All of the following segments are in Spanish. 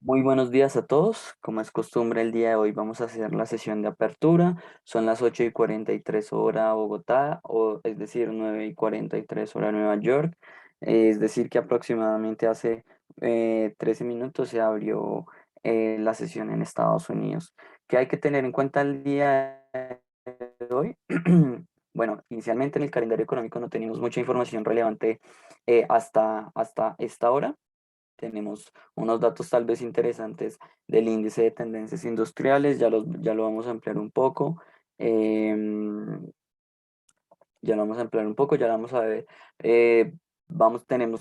Muy buenos días a todos. Como es costumbre, el día de hoy vamos a hacer la sesión de apertura. Son las 8:43 hora Bogotá, o es decir, 9:43 hora Nueva York. Es decir, que aproximadamente hace 13 minutos se abrió la sesión en Estados Unidos. ¿Qué hay que tener en cuenta el día de hoy? Bueno, inicialmente en el calendario económico no tenemos mucha información relevante hasta esta hora. Tenemos unos datos tal vez interesantes del índice de tendencias industriales, ya lo vamos a ampliar un poco. em, ya lo vamos a ampliar un poco, ya lo vamos a ver.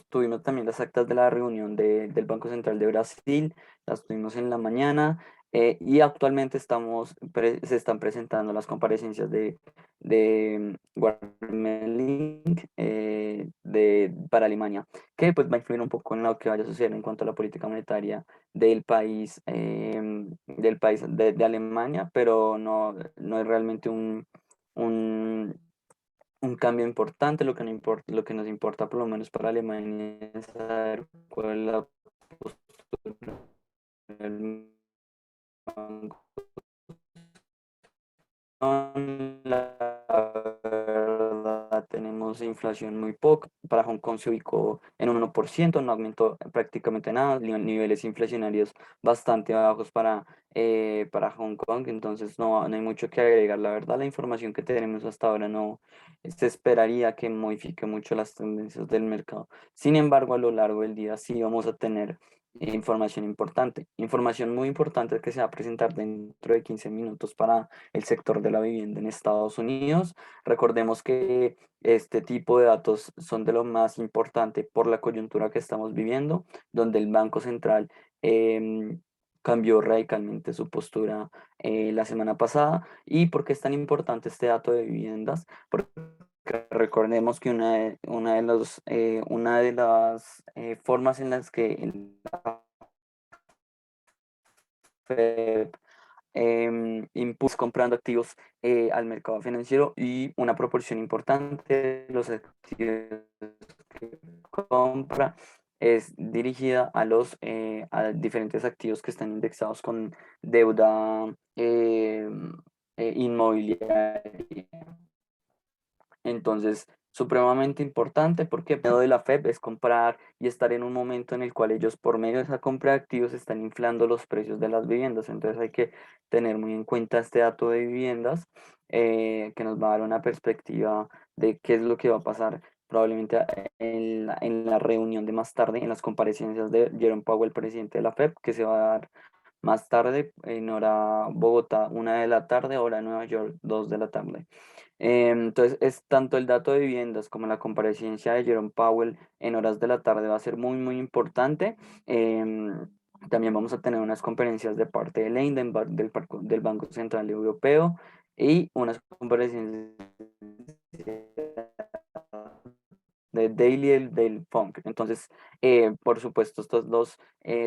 Tuvimos también las actas de la reunión del Banco Central de Brasil, las tuvimos en la mañana, y actualmente se están presentando las comparecencias de Warmelink, para Alemania, que pues va a influir un poco en lo que vaya a suceder en cuanto a la política monetaria del país de Alemania, pero no es realmente un cambio importante. Lo que, no importa, lo que nos importa, por lo menos para Alemania, es saber cuál es la postura del Banco. La verdad, tenemos inflación muy poca. Para Hong Kong se ubicó en un 1%, no aumentó prácticamente nada, niveles inflacionarios bastante bajos para Hong Kong, entonces no hay mucho que agregar. La verdad, la información que tenemos hasta ahora no se esperaría que modifique mucho las tendencias del mercado. Sin embargo, a lo largo del día sí vamos a tener información muy importante que se va a presentar dentro de 15 minutos para el sector de la vivienda en Estados Unidos. Recordemos que este tipo de datos son de lo más importante por la coyuntura que estamos viviendo, donde el Banco Central em, cambió radicalmente su postura la semana pasada. ¿Y por qué es tan importante este dato de viviendas? Porque recordemos que una de las formas en las que la Fed impulsa comprando activos al mercado financiero, y una proporción importante de los activos que compra es dirigida a diferentes activos que están indexados con deuda inmobiliaria. Entonces, supremamente importante, porque el miedo de la Fed es comprar y estar en un momento en el cual ellos, por medio de esa compra de activos, están inflando los precios de las viviendas. Entonces hay que tener muy en cuenta este dato de viviendas, que nos va a dar una perspectiva de qué es lo que va a pasar probablemente en la reunión de más tarde, en las comparecencias de Jerome Powell, presidente de la Fed, que se va a dar más tarde en hora Bogotá, 1 de la tarde, hora Nueva York, 2 de la tarde. Entonces, es tanto el dato de viviendas como la comparecencia de Jerome Powell en horas de la tarde va a ser muy, muy importante. También vamos a tener unas conferencias de parte de Lane, del Banco Central Europeo, y unas comparecencias de Daily del Funk. Entonces, por supuesto, estos dos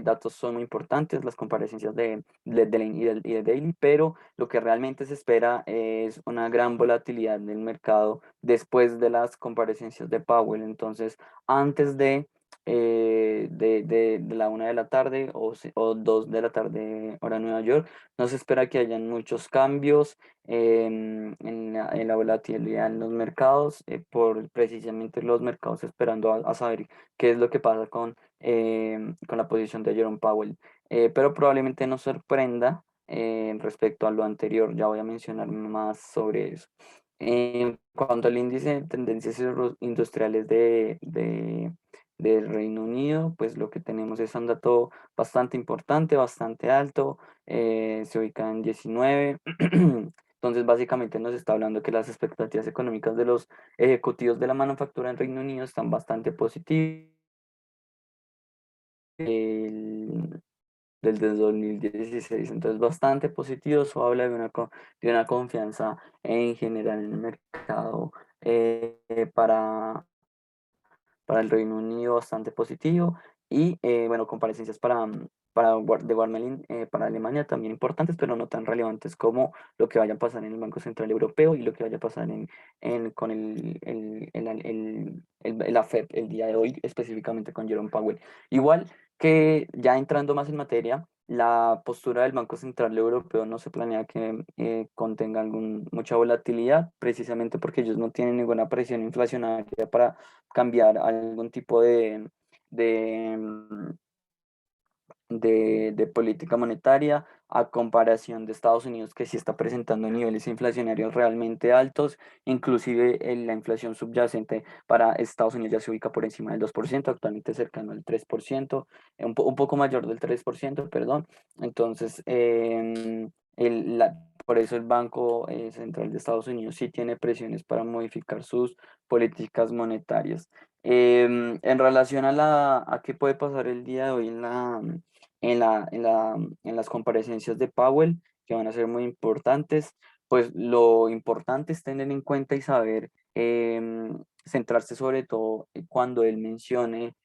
datos son muy importantes, las comparecencias de Lane y de Daily, pero lo que realmente se espera es una gran volatilidad en el mercado después de las comparecencias de Powell. Entonces, antes de la 1 de la tarde, o 2 de la tarde, hora Nueva York, no se espera que hayan muchos cambios en la volatilidad en los mercados, por precisamente los mercados esperando a saber qué es lo que pasa con la posición de Jerome Powell. Pero probablemente nos sorprenda respecto a lo anterior. Ya voy a mencionar más sobre eso. En cuanto al índice de tendencias industriales del Reino Unido, pues lo que tenemos es un dato bastante importante, bastante alto. Se ubica en 19. Entonces, básicamente nos está hablando que las expectativas económicas de los ejecutivos de la manufactura en Reino Unido están bastante positivas. El- Desde 2016, entonces bastante positivo. Eso habla de una confianza en general en el mercado, para el Reino Unido, bastante positivo. Y bueno, comparecencias de Guarmelin, para Alemania, también importantes, pero no tan relevantes como lo que vaya a pasar en el Banco Central Europeo y lo que vaya a pasar con la Fed el día de hoy, específicamente con Jerome Powell. Igual. que ya entrando más en materia, la postura del Banco Central Europeo no se planea que contenga mucha volatilidad, precisamente porque ellos no tienen ninguna presión inflacionaria para cambiar algún tipo de, mm, de política monetaria, a comparación de Estados Unidos, que sí está presentando niveles inflacionarios realmente altos. Inclusive la inflación subyacente para Estados Unidos ya se ubica por encima del 2%, actualmente cercano al 3%, un poco mayor del 3%, perdón. Entonces, por eso el Banco Central de Estados Unidos sí tiene presiones para modificar sus políticas monetarias. En relación a qué puede pasar el día de hoy en las comparecencias de Powell, que van a ser muy importantes, pues lo importante es tener en cuenta y saber, centrarse sobre todo cuando él mencione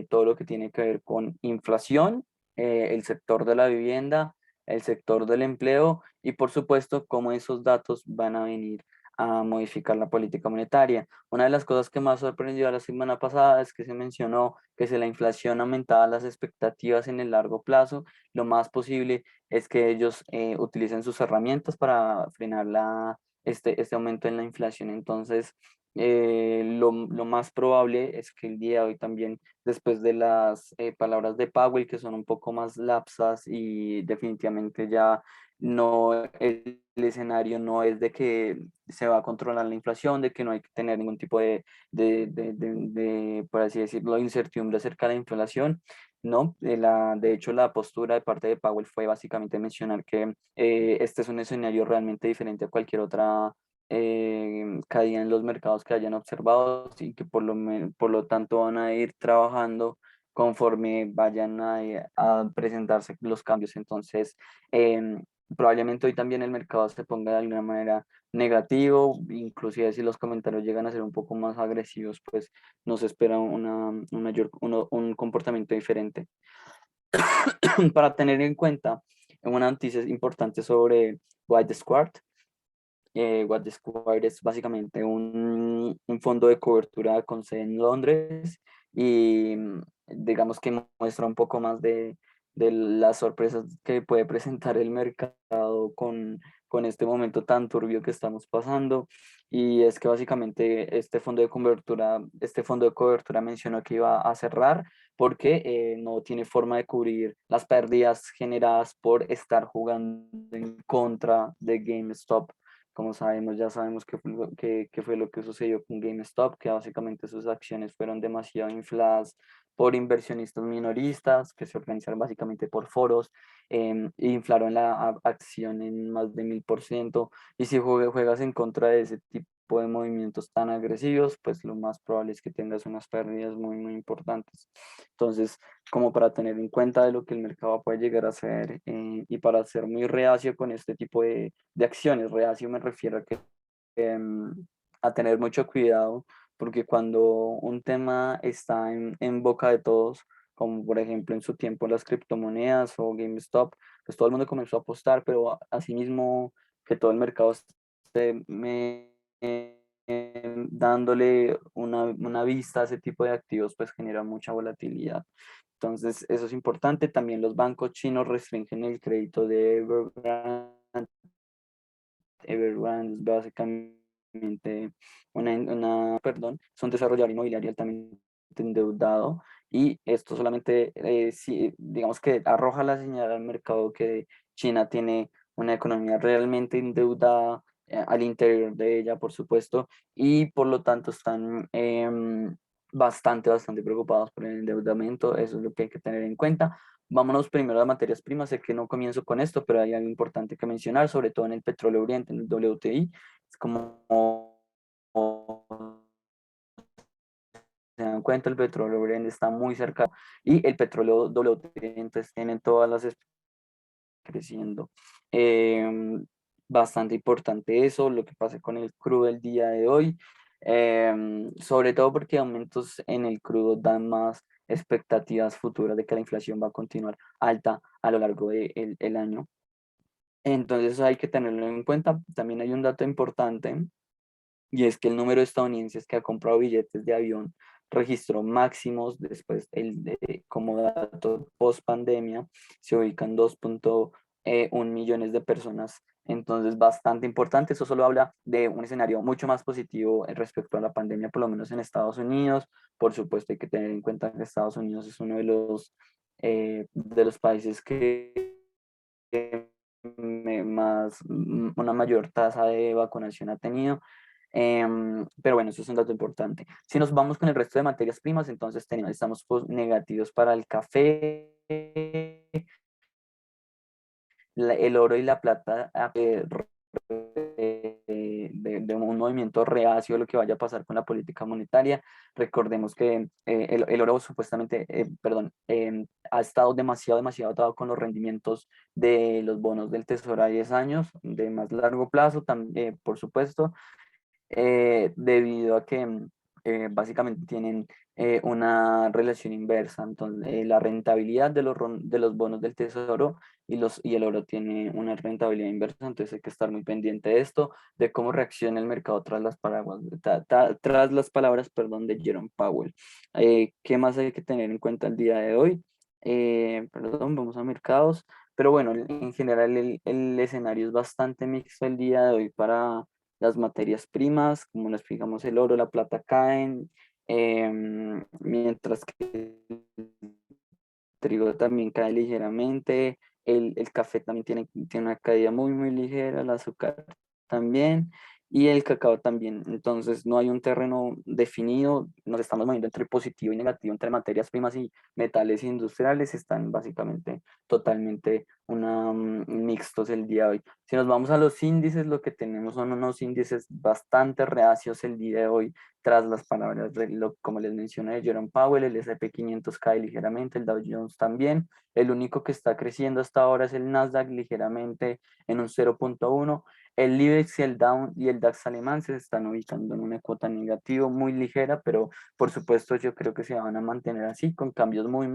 todo lo que tiene que ver con inflación, el sector de la vivienda, el sector del empleo y por supuesto cómo esos datos van a venir a modificar la política monetaria. Una de las cosas que más sorprendió la semana pasada es que se mencionó que si la inflación aumentaba las expectativas en el largo plazo, lo más posible es que ellos utilicen sus herramientas para frenar este aumento en la inflación. Entonces, lo más probable es que el día de hoy también, después de las palabras de Powell, que son un poco más lapsas y definitivamente ya no, el escenario no es de que se va a controlar la inflación, de que no hay que tener ningún tipo por así decirlo, incertidumbre acerca de la inflación, ¿no? De hecho, la postura de parte de Powell fue básicamente mencionar que este es un escenario realmente diferente a cualquier otra caída en los mercados que hayan observado y que por lo tanto van a ir trabajando conforme vayan a presentarse los cambios. Entonces, probablemente hoy también el mercado se ponga de alguna manera negativo, inclusive si los comentarios llegan a ser un poco más agresivos, pues nos espera un comportamiento diferente. Para tener en cuenta una noticia importante sobre White Square. White Square es básicamente un fondo de cobertura con sede en Londres y digamos que muestra un poco más de las sorpresas que puede presentar el mercado con este momento tan turbio que estamos pasando. Y es que básicamente este fondo de cobertura mencionó que iba a cerrar porque no tiene forma de cubrir las pérdidas generadas por estar jugando en contra de GameStop. Como sabemos, ya sabemos qué fue lo que sucedió con GameStop, que básicamente sus acciones fueron demasiado infladas por inversionistas minoristas que se organizaron básicamente por foros, inflaron la acción en más de 1000%. Y si juegas en contra de ese tipo de movimientos tan agresivos, pues lo más probable es que tengas unas pérdidas muy, muy importantes. Entonces, como para tener en cuenta de lo que el mercado puede llegar a hacer, y para ser muy reacio con este tipo de acciones. Reacio me refiero em, a tener mucho cuidado, porque cuando un tema está en boca de todos, como por ejemplo en su tiempo las criptomonedas o GameStop, pues todo el mundo comenzó a apostar, pero asimismo que todo el mercado esté dándole una vista a ese tipo de activos, pues genera mucha volatilidad. Entonces, eso es importante. También los bancos chinos restringen el crédito de Evergrande. Evergrande es básicamente es un desarrollador inmobiliario altamente endeudado y esto solamente, digamos que arroja la señal al mercado que China tiene una economía realmente endeudada, al interior de ella, por supuesto, y por lo tanto están bastante preocupados por el endeudamiento. Eso es lo que hay que tener en cuenta. Vámonos primero a materias primas. Sé que no comienzo con esto, pero hay algo importante que mencionar, sobre todo en el petróleo Oriente, en el WTI. Es como se dan cuenta, el petróleo Brent está muy cerca y el petróleo WTI entonces tienen todas las creciendo. Bastante importante eso, lo que pasa con el crudo el día de hoy, sobre todo porque aumentos en el crudo dan más expectativas futuras de que la inflación va a continuar alta a lo largo del el año. Entonces hay que tenerlo en cuenta. También hay un dato importante y es que el número de estadounidenses que ha comprado billetes de avión registró máximos después, como dato post pandemia, se ubican 2.1 millones de personas. Entonces, bastante importante. Eso solo habla de un escenario mucho más positivo respecto a la pandemia, por lo menos en Estados Unidos. Por supuesto, hay que tener en cuenta que Estados Unidos es uno de los países que una mayor tasa de vacunación ha tenido. Pero bueno, eso es un dato importante. Si nos vamos con el resto de materias primas, entonces estamos negativos para el café, el oro y la plata, de un movimiento reacio a lo que vaya a pasar con la política monetaria. Recordemos que el oro supuestamente, perdón, ha estado demasiado atado con los rendimientos de los bonos del Tesoro a 10 años, de más largo plazo, también, por supuesto, debido a que básicamente tienen una relación inversa. Entonces, la rentabilidad de los bonos del tesoro y el oro tiene una rentabilidad inversa, entonces hay que estar muy pendiente de esto, de cómo reacciona el mercado tras tras las palabras, perdón, de Jerome Powell. ¿Qué más hay que tener en cuenta el día de hoy? Perdón, vamos a mercados. Pero bueno, en general el escenario es bastante mixto el día de hoy para las materias primas, como les explicamos, el oro, la plata caen, mientras que el trigo también cae ligeramente, el café también tiene una caída muy ligera, el azúcar también, y el cacao también. Entonces no hay un terreno definido, nos estamos moviendo entre positivo y negativo, entre materias primas y metales industriales, están básicamente totalmente mixtos el día de hoy. Si nos vamos a los índices, lo que tenemos son unos índices bastante reacios el día de hoy, tras las palabras, como les mencioné, de Jerome Powell. El S&P 500 cae ligeramente, el Dow Jones también. El único que está creciendo hasta ahora es el Nasdaq, ligeramente en un 0.1. El IBEX y el Dow y el DAX alemán se están ubicando en una cuota negativa muy ligera, pero por supuesto yo creo que se van a mantener así, con cambios muy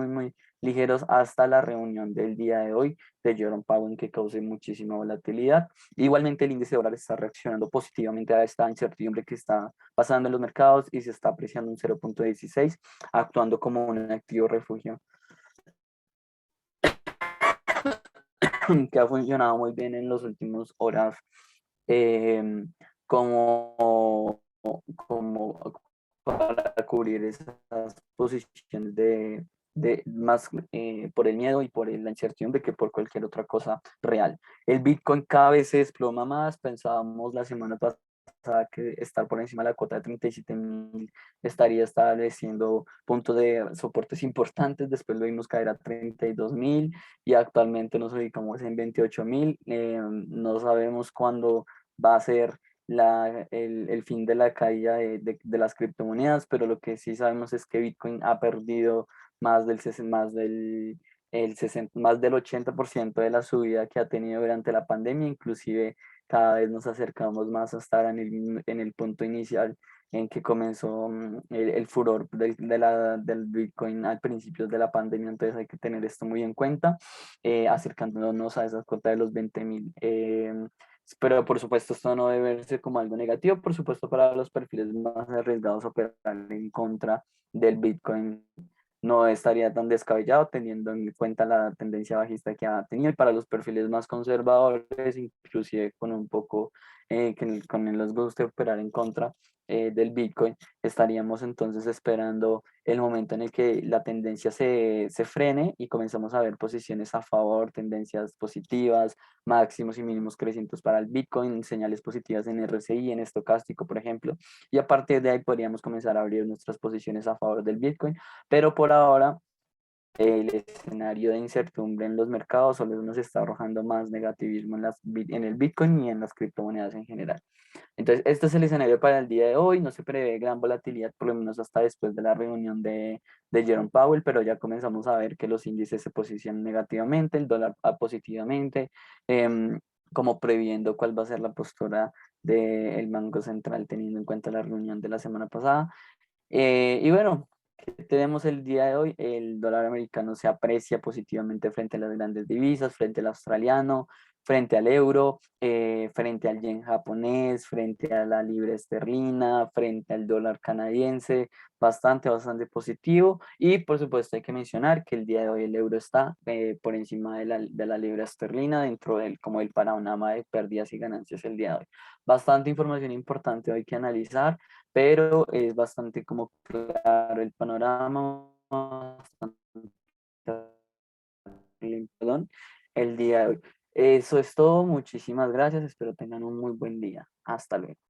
ligeros hasta la reunión del día de hoy de Jerome Powell, que cause muchísima volatilidad. Igualmente el índice de dólar está reaccionando positivamente a esta incertidumbre que está pasando en los mercados y se está apreciando un 0.16, actuando como un activo refugio que ha funcionado muy bien en los últimos horas, eh, como, como para cubrir esas posiciones de más por el miedo y por la incertidumbre que por cualquier otra cosa real. El Bitcoin cada vez se desploma más. Pensábamos la semana pasada que estar por encima de la cota de 37.000 estaría estableciendo puntos de soportes importantes. Después lo vimos caer a 32.000 y actualmente nos ubicamos en 28.000. No sabemos cuándo va a ser el fin de la caída de las criptomonedas, pero lo que sí sabemos es que Bitcoin ha perdido más del 80% de la subida que ha tenido durante la pandemia. Inclusive cada vez nos acercamos más a estar en el punto inicial en que comenzó el furor del Bitcoin al principio de la pandemia. Entonces hay que tener esto muy en cuenta, acercándonos a esa cuota de los 20.000. Pero por supuesto esto no debe verse como algo negativo. Por supuesto, para los perfiles más arriesgados, operar en contra del Bitcoin no estaría tan descabellado, teniendo en cuenta la tendencia bajista que ha tenido. Y para los perfiles más conservadores, inclusive con un poco con les guste operar en contra del Bitcoin, estaríamos entonces esperando el momento en el que la tendencia se frene y comenzamos a ver posiciones a favor, tendencias positivas, máximos y mínimos crecientes para el Bitcoin, señales positivas en RSI, en estocástico, por ejemplo, y a partir de ahí podríamos comenzar a abrir nuestras posiciones a favor del Bitcoin. Pero por ahora el escenario de incertidumbre en los mercados solo nos está arrojando más negativismo en el Bitcoin y en las criptomonedas en general. Entonces, este es el escenario para el día de hoy. No se prevé gran volatilidad, por lo menos hasta después de la reunión de Jerome Powell, pero ya comenzamos a ver que los índices se posicionan negativamente, el dólar positivamente, em, como previendo cuál va a ser la postura del Banco Central, teniendo en cuenta la reunión de la semana pasada. Y bueno, ¿qué tenemos el día de hoy? El dólar americano se aprecia positivamente frente a las grandes divisas, frente al australiano, frente al euro, frente al yen japonés, frente a la libra esterlina, frente al dólar canadiense, bastante positivo. Y por supuesto hay que mencionar que el día de hoy el euro está por encima de la libra esterlina dentro del, como el panorama de pérdidas y ganancias el día de hoy. Bastante información importante hoy que analizar, pero es bastante como claro el panorama, bastante perdón, el día de hoy. Eso es todo, muchísimas gracias, espero tengan un muy buen día. Hasta luego.